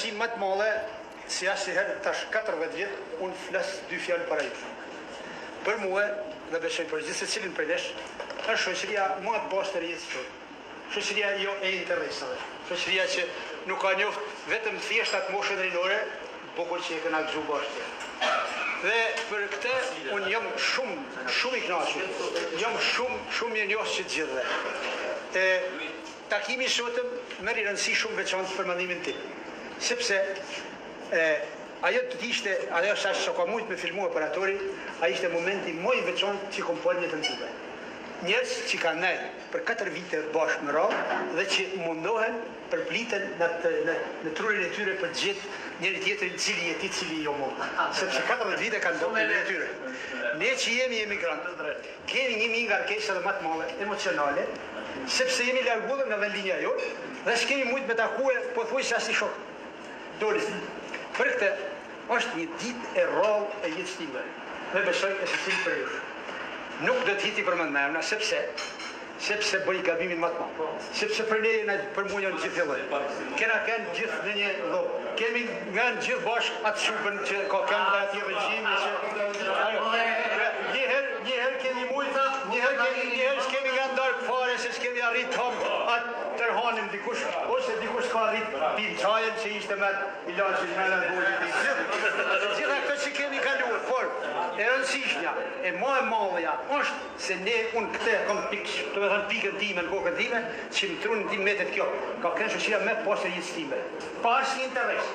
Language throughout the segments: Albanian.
knaqësi më të madhe si asnjëherë tash 14 vjet unë flas 2 fjalë para ju. Për mua dhe besoj për gjithë secilin prej nesh, është shoqëria më e poshtë e jetës tonë. Shoqëria jo e interesave. Shoqëria që nuk ka njoftë vetëm thjesht atë moshën rinore, bukur që e kanë gëzuar bashkë. Dhe për këtë unë jam shumë i kënaqur. Jam shumë i njohur që të gjithëve. Takimi sotëm merr rëndësi shumë veçantë për mendimin tim. Sepse ajo të ishte, ajo sa ka mujt me filmu operatori, ai ishte momenti më i veçantë që kom parë në jetën time. Njerëz që kanë nejë për 4 vite bashkë në radhë dhe që mundohen përpliten në trurin e tyre për të gjetë njëri tjetrin cili jeti, cili jo mu. Sepse 14 vite kanë bërë në tyre. Ne që jemi emigrantë, kemi një ngarkesë edhe më të madhe emocionale, sepse jemi larguar nga vendlinja jonë dhe s'kemi mujt me takue pothuajse as i shok. Doris, për këtë është një ditë e rrallë e jetës time. Dhe besoj e secili për ju. Nuk do të hiti për mend me emra, sepse bëri gabimin më të madh. Sepse për ne për mua janë gjithë lloj. Kena kanë gjithë në një lloj. Kemi ngjan gjithë bashkë atë shupën që ka kanë aty regjimi që njëherë kemi mujta, njëherë s'kemi nga ndarë fare se s'kemi arrit atë tërhanim dikush, ose dikush ka arrit pin çajën që ishte me ilaçin me largojë. Gjitha këto që kemi kaluar, por e rëndësishmja, e më e madhja është se unë këtë kam pikën time, në kokën time, që më trunin tim metet kjo, ka kënë shoqëria me poshtë e jetës time. Pa asnjë interes.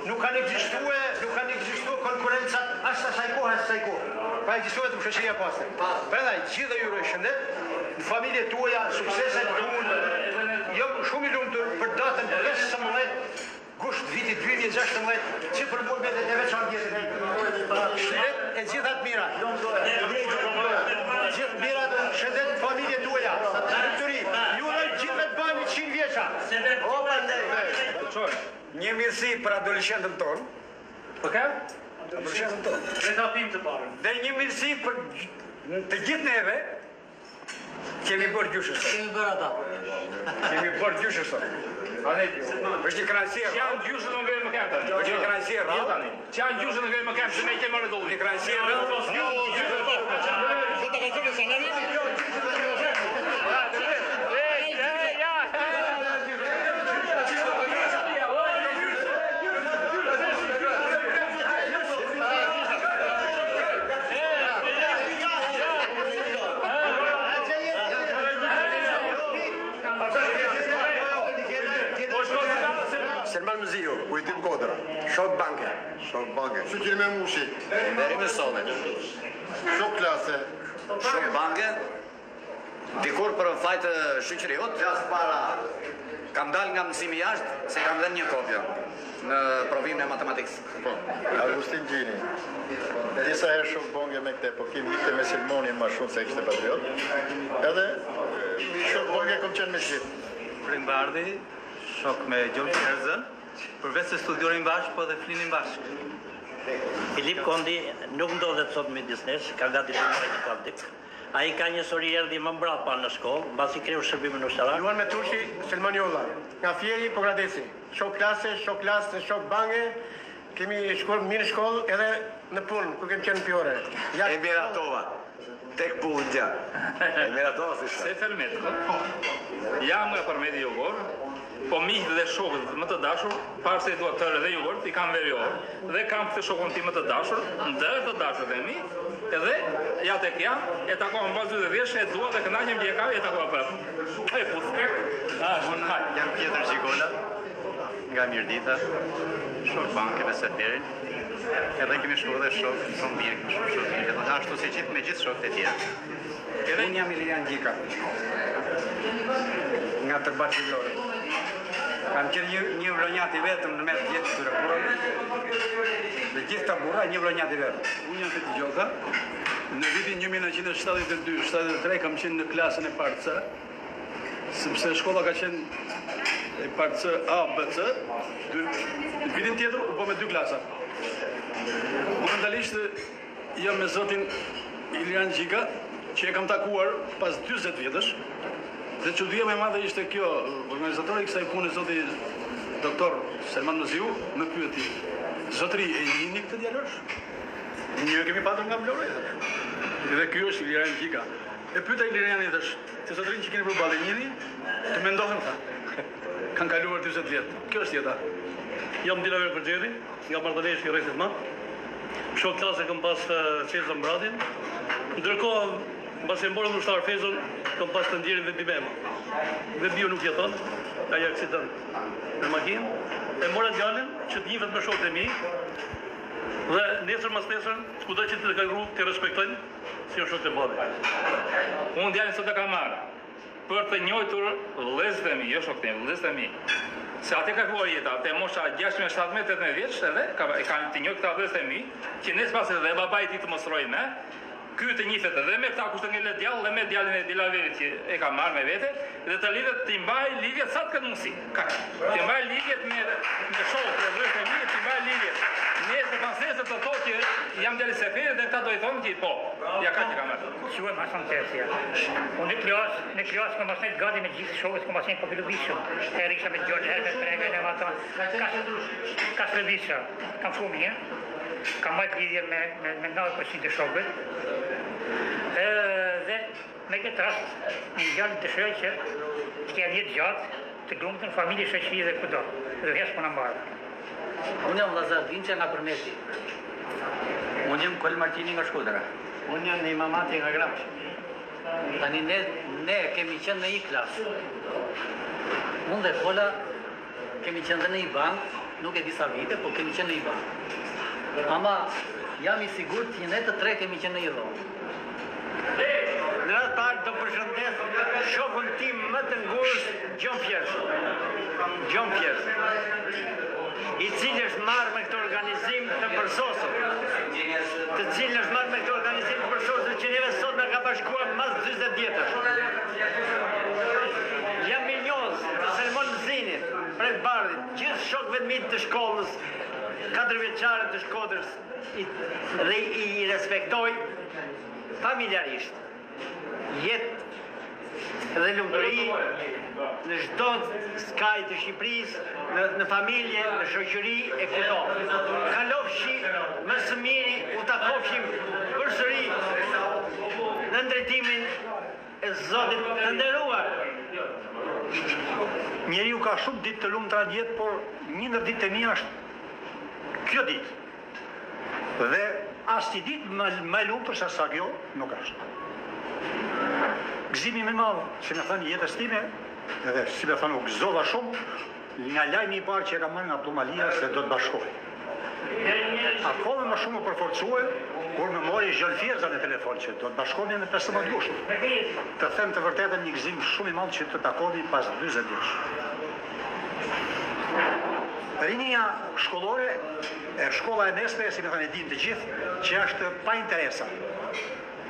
Nuk kanë ekzistuar konkurencat as asaj kohë. Pa ekzistuar vetëm shoqëria pastër. Prandaj gjithë ju uroj shëndet, në familjet tuaja, suksese të unë. Jam shumë i lumtur për datën 15 gusht vitit 2016 që për mua mbetet e veçantë jetën time. Shëndet e gjitha të mira. Gjithë mirat, shëndet familjet tuaja. Luturi, ju uroj gjithë të bani 100 vjeça. Një mirësi për adoleshentën tonë. Për kë? Adoleshentën tonë. Le ta pim të parën. Dhe një mirësi për të gjithë neve. Kemi bërë gjyshës. Kemi bërë ata. Kemi bërë gjyshës. është një kranësie. Që janë gjyshën në vejë më kemë. është një kranësie rrallë. Që janë gjyshën në vejë më kemë, se me i kemë rëdullu. Një kranësie Selman Mzio, ujtim kodra. Shok banke. Shukir me mushi. Deri me sone. Shok klase. Shok banke. Dikur për në fajtë shqyqëriot, gjas para kam dal nga mësimi jashtë, se kam dhe një kopja në provimin e matematikës. Augustin Gjini. Disa herë shok banke me këte, po kim ikte me Silmonin ma shumë se kështë patriot. Edhe shok banke kom qenë me shqip. Bardhi, shok me Gjollë Herzën, përveç se studiorin bashkë, po dhe flinin bashkë. Filip Kondi nuk ndodhet sot midis nesh, ka gati të mëjtë kapdik. A i ka një sori erdi më mbrat pa në shkollë, basi kreu shërbimin ushtarak. Juan Metushi, Selman Jolla, nga Fieri, po Gradesi. Shok klase, shok bange, kemi shkollë, mirë shkollë, edhe në punë, ku kemi qenë pjore. Emiratova. Tek pullë Emiratova si shka. Se fermet, jam nga përmeti jugor, po miqtë dhe shokët më të dashur, parë se i duat tërë dhe jugort, i kam veri orë, dhe kam këtë shokën ti më të dashur, ndër të dashur dhe mi, edhe ja tek jam, e takohën bazë dhe vjeshe, e dua dhe kënaqem bjeka, e takohën për. E puthke, Jam Pjetër Gjikola, nga Mirdita, shok banke me Seferin, edhe kemi shku dhe shok shumë mirë, shumë mirë, dhe ashtu si gjithë me gjithë shokët e tjerë. Unë jam Ilian Gjika, nga Tërbaqëllore. Kam qenë një vlonjat i vetëm në mes gjithë të burrave, dhe gjithë të burra një vlonjat i vetëm. Unë jam Feti Gjoka, në vitin 1972-73 kam qenë në klasën e parë C, sepse shkolla ka qenë e parë C, A, B, C, në vitin tjetër u po me 2 klasa. Momentalisht jam me zotin Ilian Gjika, që e kam takuar pas 20 vjetësh, dhe çudia më e madhe ishte kjo, organizatori i kësaj pune, zoti doktor Selman Mëziu më pyeti, zotëri e njihni këtë djalosh? Një e kemi patur nga Vlora. Dhe ky është Iliriani Gjika. E pyeta Iliriani thash, se zotërin që keni përballë njëri, të mendohen tha. Kanë kaluar 40 vjet. Kjo është jeta. Jam Dilaver Përgjeri, nga Mardaneshi i Rrethit Madh. Shok klase kam pas Fezën Mbratin. Ndërkohë, mbasi e morëm ushtar Fezën, kam pas të ndjerin dhe Bimema. Dhe Bio nuk jeton, ka një aksident në makinë. E mora djalin që të njihet me shokët e mi. Dhe nesër mas nesër, kudo që të kalru, të respektojnë si janë shokët e babit. Unë djalin sot e kam marrë për të njojtur vëllezërit e mi, jo shokët e mi, vëllezërit e mi. Se atë ka kaluar jeta, te mosha 16-17 vjeç edhe kanë të njohur këta vëllezërit e mi, që nes pas edhe babai i tij të mostrojnë, ky të njihet edhe me këta kushte ngel djall dhe me djalin e Dilaverit që e ka marrë me vete dhe të lidhet të mbaj lidhjet sa të ketë mundësi. Kaq. Të mbaj lidhjet me shokët e vëllezërit e mi, të mbaj lidhjet. Nesër pas nesër të thotë që jam djali Seferit dhe këta do i thonë që po, ja ka që ka marrë. Quhet ma fantesia. Unë në klas kam pasur gati me gjithë shokët, kam pasur për lëvizje. Risha me George Herbert, Pregën e Maton. Ka lëvizje. Kam shumë mirë. Kam marrë lidhje me 90% të shokëve. Dhe me këtë rast, një gjallë të shërë që t'ja jetë gjatë, të glumëtën, familje, shoqëri dhe kudo. Dhe hes po na mbarë. Unë jam Lazar Vinçe nga Përmeti. Unë jam Kol Martini nga Shkodra. Unë jam një mamati nga Gramsh. Tani ne kemi qenë në një klasë. Unë dhe Kola kemi qenë dhe në një bank, nuk e disa vite, po kemi qenë në një bank. Ama jam i sigurt që ne të tre kemi qenë në një dhomë. Në atë parë do përshëndes shokun tim më të ngushtë, Gjon Pjesë, i cili është marrë me këtë organizim të përsosur, që neve sot në ka bashkuar mas 20 vjetësh. Jam minjoz të Selmon Mëzinit, prej Bardhit, gjithë shokëve të mi të shkollës, 4 vjeçare të Shkodrës, dhe i respektoj familjarisht. Jetë dhe lumturi në çdo skaj të Shqipërisë, në familje, në shoqëri e kudo. Kalofshi më së miri, u takofshim përsëri në ndërtimin e Zotit të nderuar. Njeriu ka shumë ditë të lumtura në jetë, por një ndër ditët e mia është kjo ditë. Dhe asnjë ditë më e lumtur se sa kjo nuk është. Gëzimi më i madh që më thënë jetës time, edhe si më thënë u gëzova shumë nga lajmi i parë që e kam marrë nga Plomalia se do të bashkohej. Akoma më shumë më përforcue kur më mori Zhon Fierza në telefon që do të bashkohemi në 15 gusht. Të them të vërtetën, një gëzim shumë i madh që të takoni pas 40 vjeç. Rinia shkollore, shkolla e mesme, si më thënë e dinë të gjithë, që është pa interesa,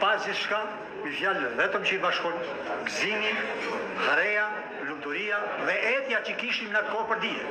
pa gjithçka, me fjalë vetëm që i bashkon gëzimi, hareja, lumturia dhe etja që kishim në atë kohë për dije.